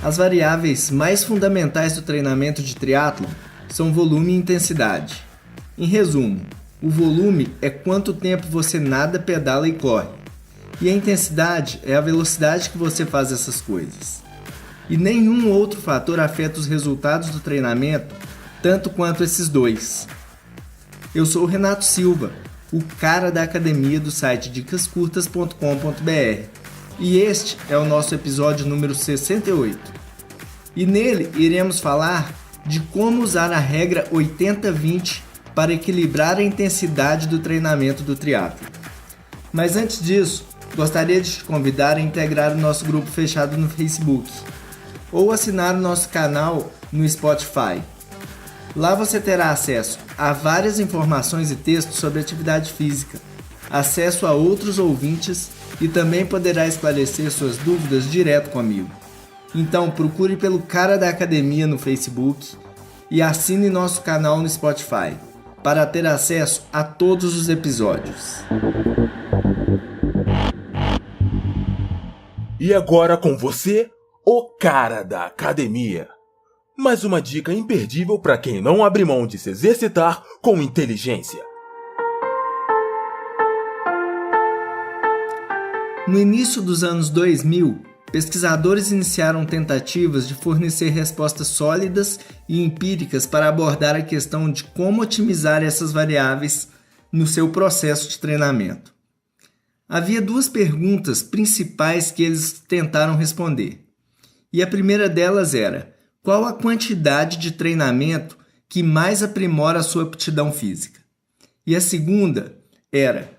As variáveis mais fundamentais do treinamento de triatlon são volume e intensidade. Em resumo, o volume é quanto tempo você nada, pedala e corre. E a intensidade é a velocidade que você faz essas coisas. E nenhum outro fator afeta os resultados do treinamento tanto quanto esses dois. Eu sou o Renato Silva, o cara da academia do site dicascurtas.com.br. E este é o nosso episódio número 68. E nele iremos falar de como usar a regra 80-20 para equilibrar a intensidade do treinamento do triatlo. Mas antes disso, gostaria de te convidar a integrar o nosso grupo fechado no Facebook ou assinar o nosso canal no Spotify. Lá você terá acesso a várias informações e textos sobre atividade física, acesso a outros ouvintes e também poderá esclarecer suas dúvidas direto comigo. Então procure pelo Cara da Academia no Facebook e assine nosso canal no Spotify para ter acesso a todos os episódios. E agora com você, o Cara da Academia. Mais uma dica imperdível para quem não abre mão de se exercitar com inteligência. No início dos anos 2000, pesquisadores iniciaram tentativas de fornecer respostas sólidas e empíricas para abordar a questão de como otimizar essas variáveis no seu processo de treinamento. Havia duas perguntas principais que eles tentaram responder. E a primeira delas era: qual a quantidade de treinamento que mais aprimora a sua aptidão física? E a segunda era: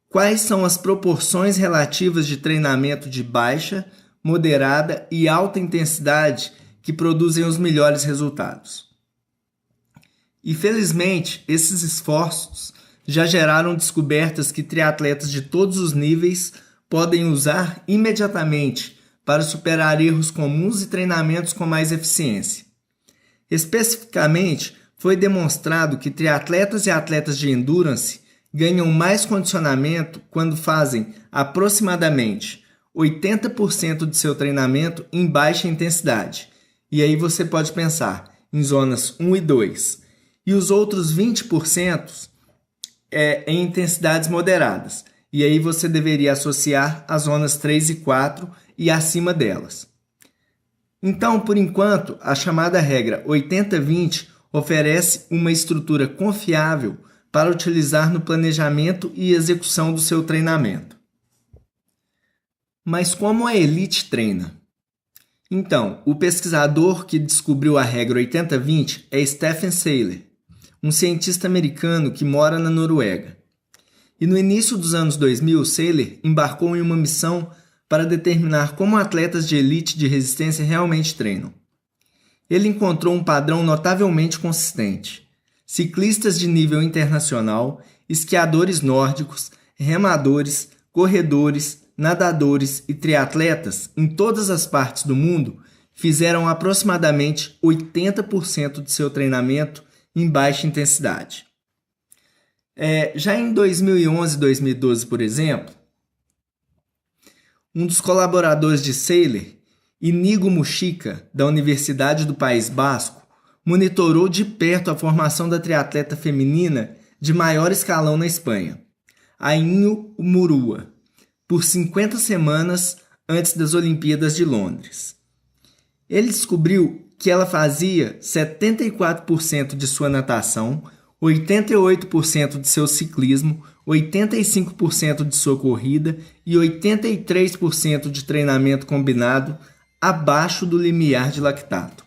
quais são as proporções relativas de treinamento de baixa, moderada e alta intensidade que produzem os melhores resultados? E felizmente, esses esforços já geraram descobertas que triatletas de todos os níveis podem usar imediatamente para superar erros comuns e treinamentos com mais eficiência. Especificamente, foi demonstrado que triatletas e atletas de endurance ganham mais condicionamento quando fazem aproximadamente 80% de seu treinamento em baixa intensidade. E aí você pode pensar em zonas 1 e 2. E os outros 20% em intensidades moderadas. E aí você deveria associar as zonas 3 e 4 e acima delas. Então, por enquanto, a chamada regra 80-20 oferece uma estrutura confiável para utilizar no planejamento e execução do seu treinamento. Mas como a elite treina? Então, o pesquisador que descobriu a regra 80-20 é Stephen Seiler, um cientista americano que mora na Noruega. E no início dos anos 2000, Seiler embarcou em uma missão para determinar como atletas de elite de resistência realmente treinam. Ele encontrou um padrão notavelmente consistente. Ciclistas de nível internacional, esquiadores nórdicos, remadores, corredores, nadadores e triatletas em todas as partes do mundo fizeram aproximadamente 80% de seu treinamento em baixa intensidade. Já em 2011 e 2012, por exemplo, um dos colaboradores de Seiler, Inigo Muxica, da Universidade do País Basco, monitorou de perto a formação da triatleta feminina de maior escalão na Espanha, a Inho Murua, por 50 semanas antes das Olimpíadas de Londres. Ele descobriu que ela fazia 74% de sua natação, 88% de seu ciclismo, 85% de sua corrida e 83% de treinamento combinado abaixo do limiar de lactato,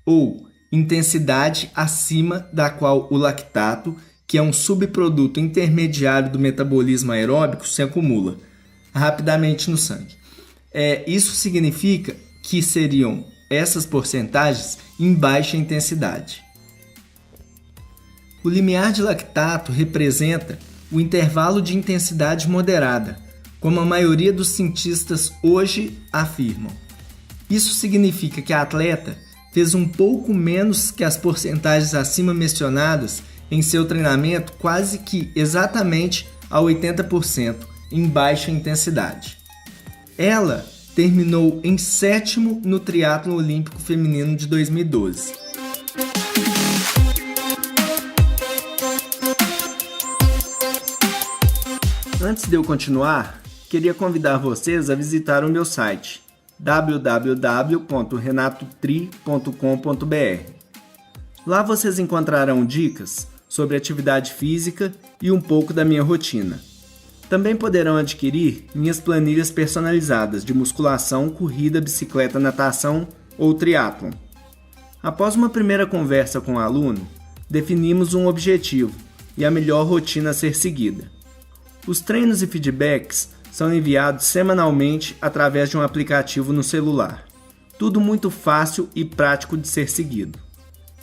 ou intensidade acima da qual o lactato, que é um subproduto intermediário do metabolismo aeróbico, se acumula rapidamente no sangue. Isso significa que seriam essas porcentagens em baixa intensidade. O limiar de lactato representa o intervalo de intensidade moderada, como a maioria dos cientistas hoje afirmam. Isso significa que a atleta fez um pouco menos que as porcentagens acima mencionadas em seu treinamento, quase que exatamente a 80% em baixa intensidade. Ela terminou em 7º no triatlon olímpico feminino de 2012. Antes de eu continuar, queria convidar vocês a visitar o meu site www.renatotri.com.br. Lá vocês encontrarão dicas sobre atividade física e um pouco da minha rotina. Também poderão adquirir minhas planilhas personalizadas de musculação, corrida, bicicleta, natação ou triatlon. Após uma primeira conversa com o aluno, definimos um objetivo e a melhor rotina a ser seguida. Os treinos e feedbacks são enviados semanalmente através de um aplicativo no celular. Tudo muito fácil e prático de ser seguido.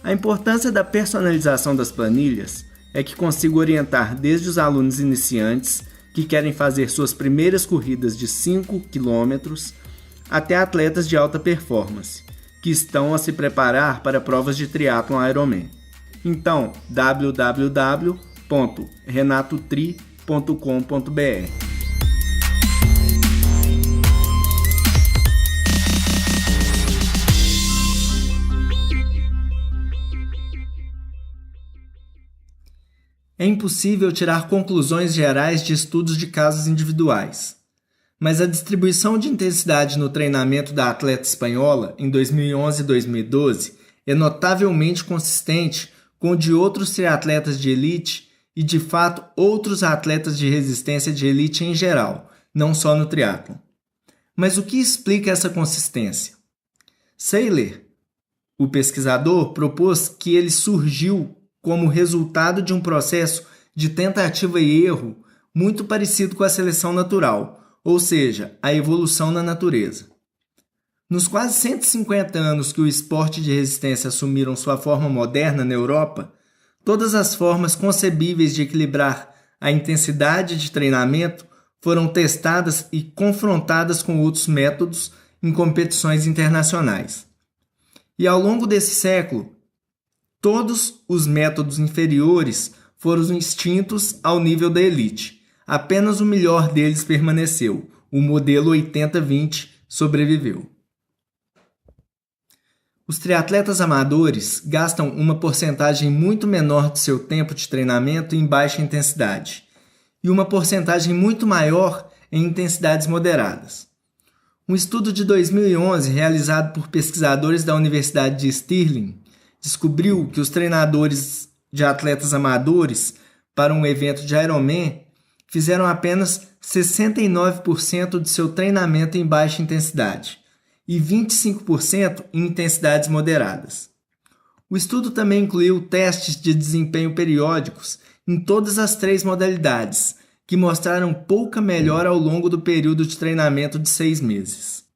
A importância da personalização das planilhas é que consigo orientar desde os alunos iniciantes que querem fazer suas primeiras corridas de 5 km até atletas de alta performance, que estão a se preparar para provas de triatlon Ironman. Então, www.renatotri.com.br. É impossível tirar conclusões gerais de estudos de casos individuais, mas a distribuição de intensidade no treinamento da atleta espanhola em 2011 e 2012 é notavelmente consistente com o de outros triatletas de elite e, de fato, outros atletas de resistência de elite em geral, não só no triatlon. Mas o que explica essa consistência? Seiler, o pesquisador, propôs que ele surgiu como resultado de um processo de tentativa e erro muito parecido com a seleção natural, ou seja, a evolução na natureza. Nos quase 150 anos que o esporte de resistência assumiram sua forma moderna na Europa, todas as formas concebíveis de equilibrar a intensidade de treinamento foram testadas e confrontadas com outros métodos em competições internacionais. E ao longo desse século, todos os métodos inferiores foram extintos ao nível da elite. Apenas o melhor deles permaneceu. O modelo 80-20 sobreviveu. Os triatletas amadores gastam uma porcentagem muito menor de seu tempo de treinamento em baixa intensidade e uma porcentagem muito maior em intensidades moderadas. Um estudo de 2011 realizado por pesquisadores da Universidade de Stirling descobriu que os treinadores de atletas amadores para um evento de Ironman fizeram apenas 69% de seu treinamento em baixa intensidade e 25% em intensidades moderadas. O estudo também incluiu testes de desempenho periódicos em todas as 3 modalidades, que mostraram pouca melhora ao longo do período de treinamento de 6 meses.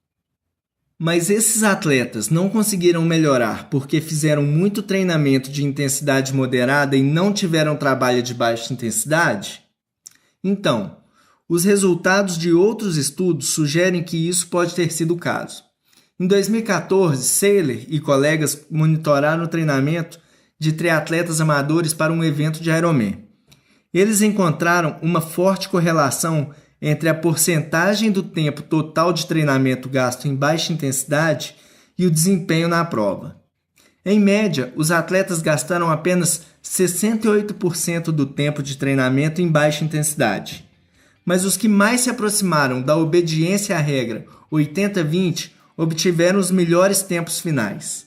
Mas esses atletas não conseguiram melhorar porque fizeram muito treinamento de intensidade moderada e não tiveram trabalho de baixa intensidade? Então, os resultados de outros estudos sugerem que isso pode ter sido o caso. Em 2014, Seiler e colegas monitoraram o treinamento de triatletas amadores para um evento de Ironman. Eles encontraram uma forte correlação entre a porcentagem do tempo total de treinamento gasto em baixa intensidade e o desempenho na prova. Em média, os atletas gastaram apenas 68% do tempo de treinamento em baixa intensidade. Mas os que mais se aproximaram da obediência à regra 80-20 obtiveram os melhores tempos finais.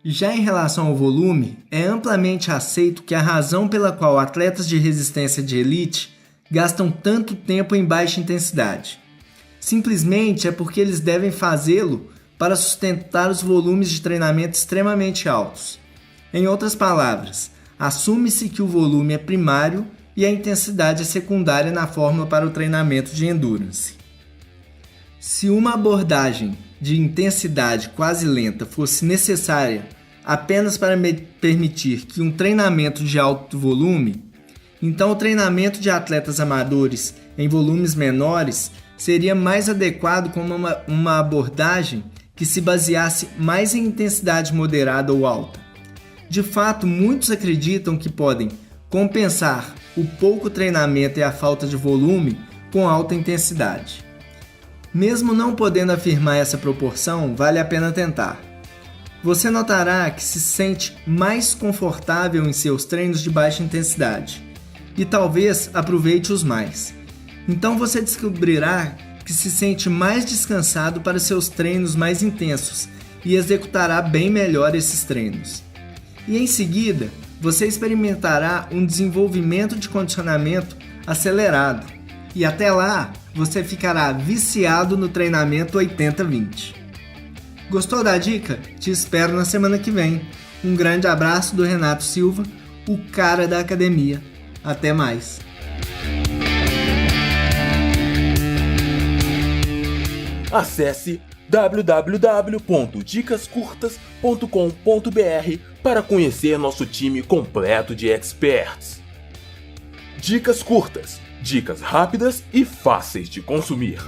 Já em relação ao volume, é amplamente aceito que a razão pela qual atletas de resistência de elite gastam tanto tempo em baixa intensidade simplesmente é porque eles devem fazê-lo para sustentar os volumes de treinamento extremamente altos. Em outras palavras, assume-se que o volume é primário e a intensidade é secundária na fórmula para o treinamento de endurance. Se uma abordagem de intensidade quase lenta fosse necessária apenas para permitir que um treinamento de alto volume, então o treinamento de atletas amadores em volumes menores seria mais adequado como uma abordagem que se baseasse mais em intensidade moderada ou alta. De fato, muitos acreditam que podem compensar o pouco treinamento e a falta de volume com alta intensidade. Mesmo não podendo afirmar essa proporção, vale a pena tentar. Você notará que se sente mais confortável em seus treinos de baixa intensidade e talvez aproveite-os mais. Então você descobrirá que se sente mais descansado para seus treinos mais intensos e executará bem melhor esses treinos. E em seguida, você experimentará um desenvolvimento de condicionamento acelerado. E até lá, você ficará viciado no treinamento 80-20. Gostou da dica? Te espero na semana que vem. Um grande abraço do Renato Silva, o cara da academia. Até mais. Acesse www.dicascurtas.com.br para conhecer nosso time completo de experts. Dicas curtas, dicas rápidas e fáceis de consumir.